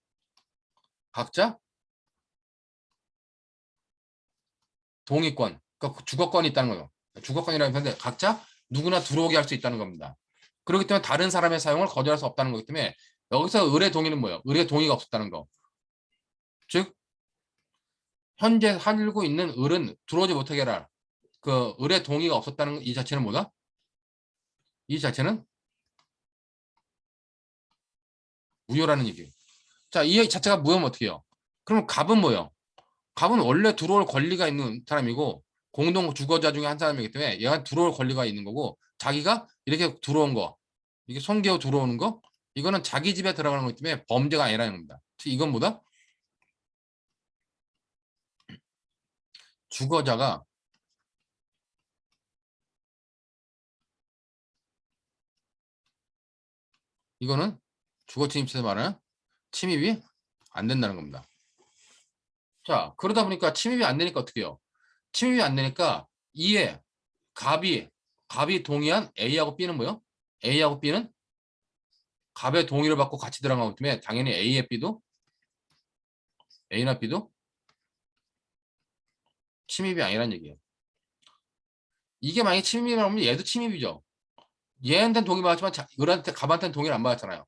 동의권, 그러니까 주거권이 있다는 거예요. 주거권이라는 건데 각자 누구나 들어오게 할 수 있다는 겁니다. 그렇기 때문에 다른 사람의 사용을 거절할 수 없다는 거기 때문에 여기서 을의 동의는 뭐예요? 을의 동의가 없었다는 거. 즉 현재 살고 있는 을은 들어오지 못하게 해라. 그 을의 동의가 없었다는 이 자체는 뭐다? 이 자체는 무효라는 얘기예요. 자, 이 자체가 무효면 어떻게 해요? 그럼 갑은 뭐예요? 갑은 원래 들어올 권리가 있는 사람이고 공동 주거자 중에 한 사람이기 때문에 얘가 들어올 권리가 있는 거고 자기가 이렇게 들어온 거 이게 손괴어 들어오는 거 이거는 자기 집에 들어가는 거기 때문에 범죄가 아니라는 겁니다. 이건 뭐다? 주거자가 이거는 주거 침입에서 말하는 침입이 안 된다는 겁니다. 자, 그러다 보니까 침입이 안 되니까 어떻게 해요? 침입이 안 되니까 이에 갑이 동의한 A하고 B는 뭐요? A하고 B는 갑의 동의를 받고 같이 들어가기 때문에 당연히 A의 B도 A나 B도 침입이 아니란 얘기예요. 이게 만약에 침입이라면 얘도 침입이죠. 얘한테는 동의 받았지만 을한테 갑한테는 동의를 안 받았잖아요.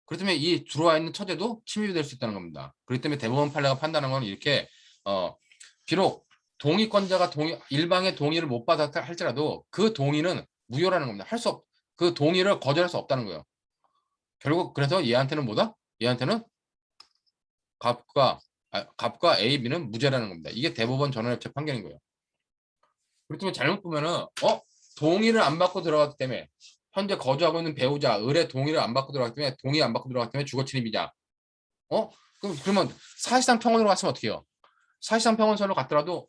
그렇기 때문에 이 들어와 있는 처제도 침입이 될 수 있다는 겁니다. 그렇기 때문에 대법원 판례가 판단한 건 이렇게 비록 동의권자가 일방의 동의를 못 받았다 할지라도 그 동의는 무효라는 겁니다. 그 동의를 거절할 수 없다는 거예요. 결국 그래서 얘한테는 뭐다? 얘한테는 갑과 A, B는 무죄라는 겁니다. 이게 대법원 전원협체 판결인 거예요. 그렇기 때문에 잘못 보면은 동의를 안 받고 들어갔기 때문에 현재 거주하고 있는 배우자 을의 동의를 안 받고 들어갔기 때문에 동의 안 받고 들어갔기 때문에 주거 침입이냐? 그러면 사실상 평원으로 갔으면 어떻게 해요? 사실상 평원설로 갔더라도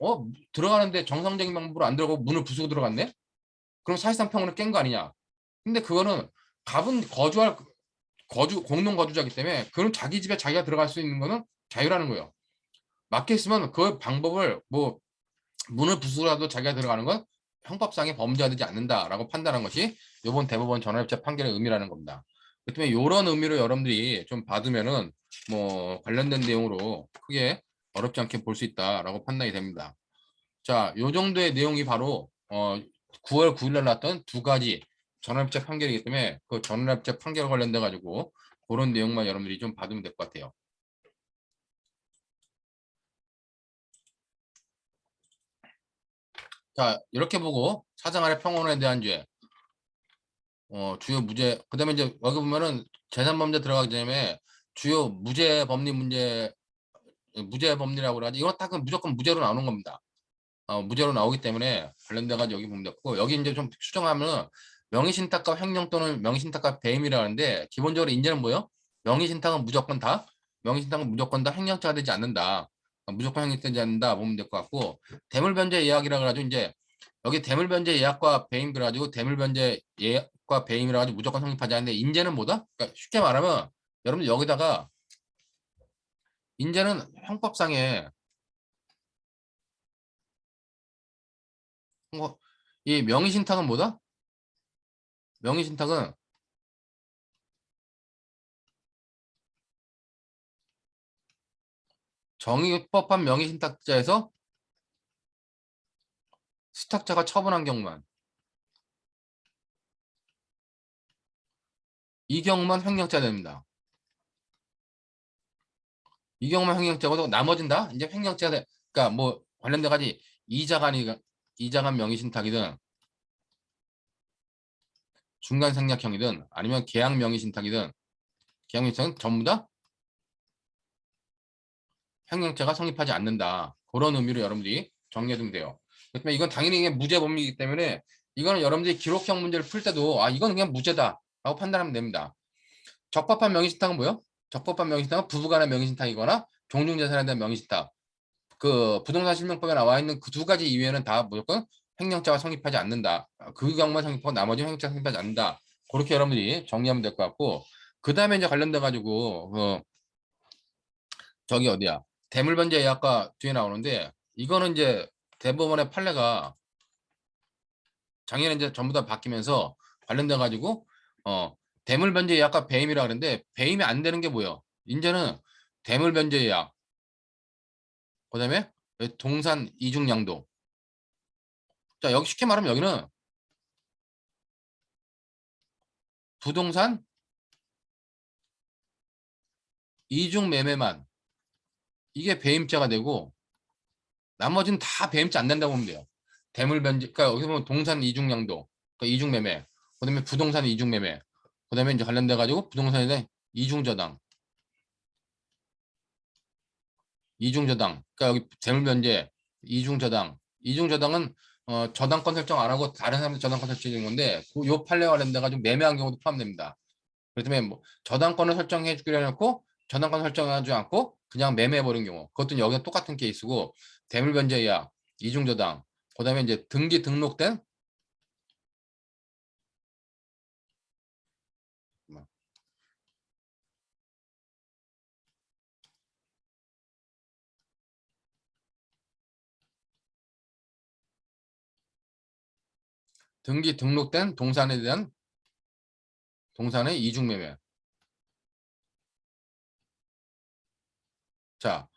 들어가는데 정상적인 방법으로 안 들어가고 문을 부수고 들어갔네? 그럼 사실상 평원을 깬 거 아니냐? 근데 그거는 갑은 공동 거주자이기 때문에 그건 자기 집에 자기가 들어갈 수 있는 거는 자유라는 거예요. 막혀 있으면 그 방법을 뭐 문을 부수라도 자기가 들어가는 건 형법상의 범죄가 되지 않는다라고 판단한 것이 이번 대법원 전원협체 판결의 의미라는 겁니다. 그렇기 때문에 이런 의미로 여러분들이 좀 받으면은 뭐 관련된 내용으로 크게 어렵지 않게 볼 수 있다라고 판단이 됩니다. 자, 요 정도의 내용이 바로 9월 9일 날 났던 두 가지 전원협체 판결이기 때문에 그 전원협체 판결 관련돼 가지고 그런 내용만 여러분들이 좀 받으면 될 것 같아요. 자, 이렇게 보고 사생활의 평온에 대한 죄, 주요 무죄, 그 다음에 이제 여기 보면은 재산범죄 들어가기 전에 주요 무죄 법리 문제, 무죄 법리라고 그러지, 이건 딱 무조건 무죄로 나오는 겁니다. 무죄로 나오기 때문에 관련돼가지고 여기 보면 됐고, 여기 이제 좀 수정하면은 명의신탁과 횡령 또는 명의신탁과 배임이라 하는데, 기본적으로 인제는 뭐예요? 명의신탁은 무조건 다, 명의신탁은 무조건 다 횡령죄가 되지 않는다. 무조건 횡령되지 않는다 보면 될 것 같고, 대물변제 예약이라 그래가지고 이제 여기 대물변제 예약과 배임 그래가지고 대물변제 예약과 배임이라 가지고 무조건 성립하지 않는데 인제는 뭐다? 그러니까 쉽게 말하면 여러분들 여기다가 인제는 형법상에 이 명의신탁은 뭐다? 명의신탁은 정의법한 명의신탁자에서 수탁자가 처분한 경우만 이 경우만 횡령죄가 됩니다. 이 경우만 횡령죄고 나머진다 이제 횡령죄가 돼. 그러니까 뭐 관련돼 가지 이자간 명의신탁이든 중간 생략형이든 아니면 계약 명의신탁이든 계약 명의신탁은 전부 다 횡령죄가 성립하지 않는다. 그런 의미로 여러분들이 정리해두면 돼요. 그렇지만 이건 당연히 이게 무죄 법리이기 때문에 이거는 여러분들이 기록형 문제를 풀 때도 이건 그냥 무죄다 라고 판단하면 됩니다. 적법한 명의신탁은 뭐예요? 적법한 명의신탁은 부부간의 명의신탁이거나 종중재산에 대한 명의신탁. 그 부동산 실명법에 나와 있는 그 두 가지 이외에는 다 무조건 횡령죄가 성립하지 않는다. 그 경우만 성립하고 나머지 횡령죄가 성립하지 않는다. 그렇게 여러분들이 정리하면 될 것 같고 그 다음에 이제 관련돼 가지고 저기 어디야? 대물변제 예약과 뒤에 나오는데 이거는 이제 대법원의 판례가 작년에 이제 전부 다 바뀌면서 관련돼 가지고 대물변제 예약과 배임이라 그러는데 배임이 안 되는 게 뭐예요? 이제는 대물변제 예약 그다음에 동산 이중양도. 자, 여기 쉽게 말하면 여기는 부동산 이중 매매만 이게 배임죄가 되고 나머지는 다 배임죄 안 된다고 보면 돼요. 대물변제 그러니까 여기 보면 동산 이중양도 그러니까 이중매매 그다음에 부동산 이중매매 그다음에 이제 관련돼 가지고 부동산에 대한 이중저당. 그러니까 여기 재물변제, 이중저당. 이중저당은 저당권 설정 안 하고 다른 사람들 저당권 설정인 건데 요 판례와 관련돼 가지고 매매한 경우도 포함됩니다. 그렇기 때문에 뭐 저당권을 설정해 주기로 해놓고 저당권 설정하지 않고 그냥 매매해버린 경우, 그것도 여기가 똑같은 케이스고, 대물변제 이하, 이중저당, 그다음에 이제 등록된 등록된 동산에 대한 동산의 이중매매. 자,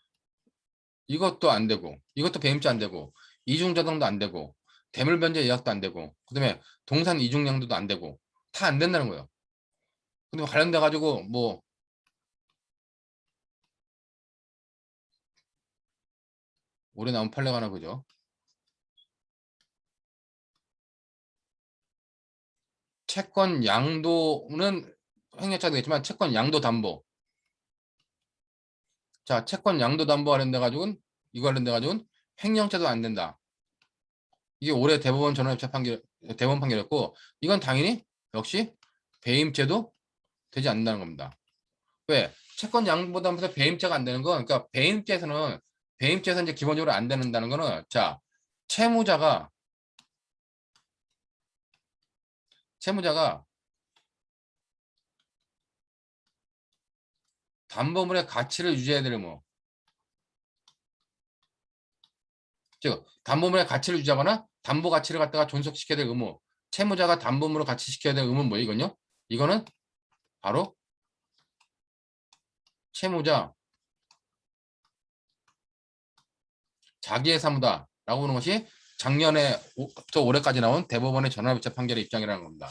이것도 안 되고, 이것도 배임자 안 되고, 이중저당도 안 되고, 대물변제 예약도 안 되고, 그다음에 동산 이중양도도 안 되고, 다 안 된다는 거예요. 근데 관련돼 가지고 뭐 올해 나온 판례가 하나 그죠? 채권 양도는 횡령차 되겠지만 채권 양도 담보. 자, 채권 양도 담보 관련돼 가지고는 이거 관련돼 가지고는 횡령죄도 안 된다. 이게 올해 대법원 전원협차 판결, 대법원 판결이었고, 이건 당연히 역시 배임죄도 되지 않는다는 겁니다. 왜? 채권 양도 담보에서 배임죄가 안 되는 건, 그러니까 배임죄에서 이제 기본적으로 안 된다는 거는, 자, 채무자가 채무자가 담보물의 가치를 유지해야 될 의무, 즉 담보물의 가치를 유지하거나 담보 가치를 갖다가 존속시켜야 될 의무, 채무자가 담보물을 가치시켜야 될 의무는 뭐예요? 이건요? 이거는 바로 채무자 자기의 사무다라고 하는 것이 작년에 올해까지 나온 대법원의 전환협차 판결의 입장이라는 겁니다.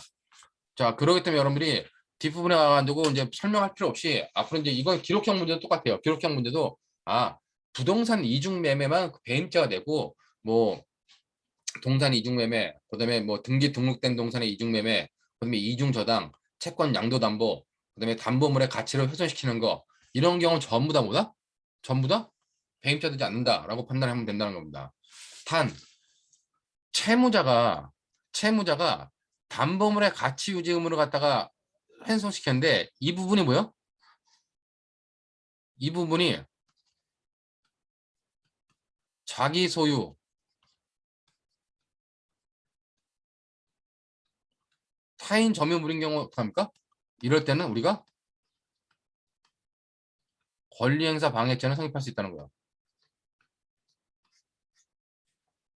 자, 그렇기 때문에 여러분들이 뒷부분에 가가지고 이제 설명할 필요 없이 앞으로 이제 이건 기록형 문제도 똑같아요. 기록형 문제도 부동산 이중 매매만 배임죄가 되고, 뭐 동산 이중 매매, 그다음에 뭐 등록된 동산의 이중 매매, 그다음에 이중 저당, 채권 양도 담보, 그다음에 담보물의 가치를 훼손시키는 거, 이런 경우 전부 다 뭐다? 전부 다 배임죄 되지 않는다라고 판단하면 된다는 겁니다. 단 채무자가 담보물의 가치 유지 의무를 갖다가 훼손시켰는데, 이 부분이 뭐요? 이 부분이 자기 소유, 타인 점유물인 경우 어떡합니까? 이럴 때는 우리가 권리행사 방해죄는 성립할 수 있다는 거예요.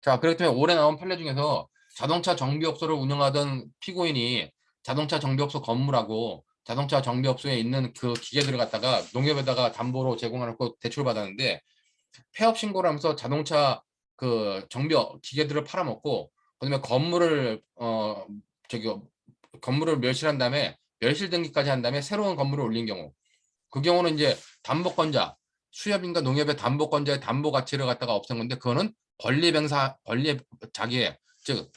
자, 그렇기 때문에 올해 나온 판례 중에서 자동차 정비업소를 운영하던 피고인이 자동차 정비업소 건물하고 자동차 정비업소에 있는 그 기계들을 갖다가 농협에다가 담보로 제공해놓고 대출을 받았는데, 폐업 신고를 하면서 자동차 그 정비 기계들을 팔아먹고, 그다음에 저기 건물을 멸실한 다음에 멸실 등기까지 한 다음에 새로운 건물을 올린 경우, 그 경우는 이제 담보권자, 수협인가 농협의 담보권자의 담보 가치를 갖다가 없앤 건데, 그거는 권리 자기의, 즉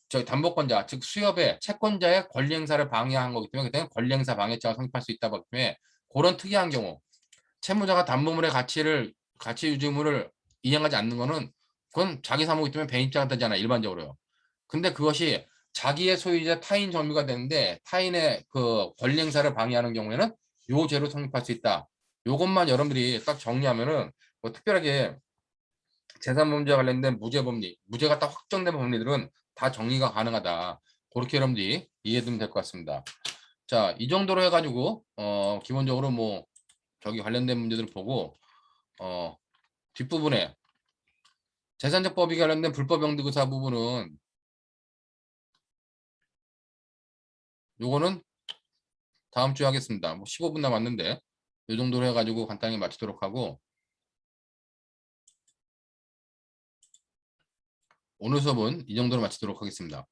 저 담보권자, 즉 수협의 채권자의 권리 행사를 방해한 거기 때문에 그때는 권리 행사 방해죄가 성립할 수 있다. 보기 때문에 그런 특이한 경우, 채무자가 담보물의 가치 유지 의무를 이행하지 않는 거는 그건 자기 사무이기 때문에 배임죄가 되잖아, 일반적으로요. 근데 그것이 자기의 소유자 타인 점유가 되는데 타인의 그 권리 행사를 방해하는 경우에는 요 죄로 성립할 수 있다. 요것만 여러분들이 딱 정리하면은 뭐 특별하게 재산범죄와 관련된 무죄가 딱 확정된 법리들은 다 정리가 가능하다. 그렇게 여러분들이 이해하면 될 것 같습니다. 자, 이 정도로 해가지고 기본적으로 뭐 저기 관련된 문제들을 보고, 뒷부분에 재산적 법이 관련된 불법 영득의사 부분은 요거는 다음 주에 하겠습니다. 뭐 15분 남았는데 이 정도로 해가지고 간단히 마치도록 하고, 오늘 수업은 이 정도로 마치도록 하겠습니다.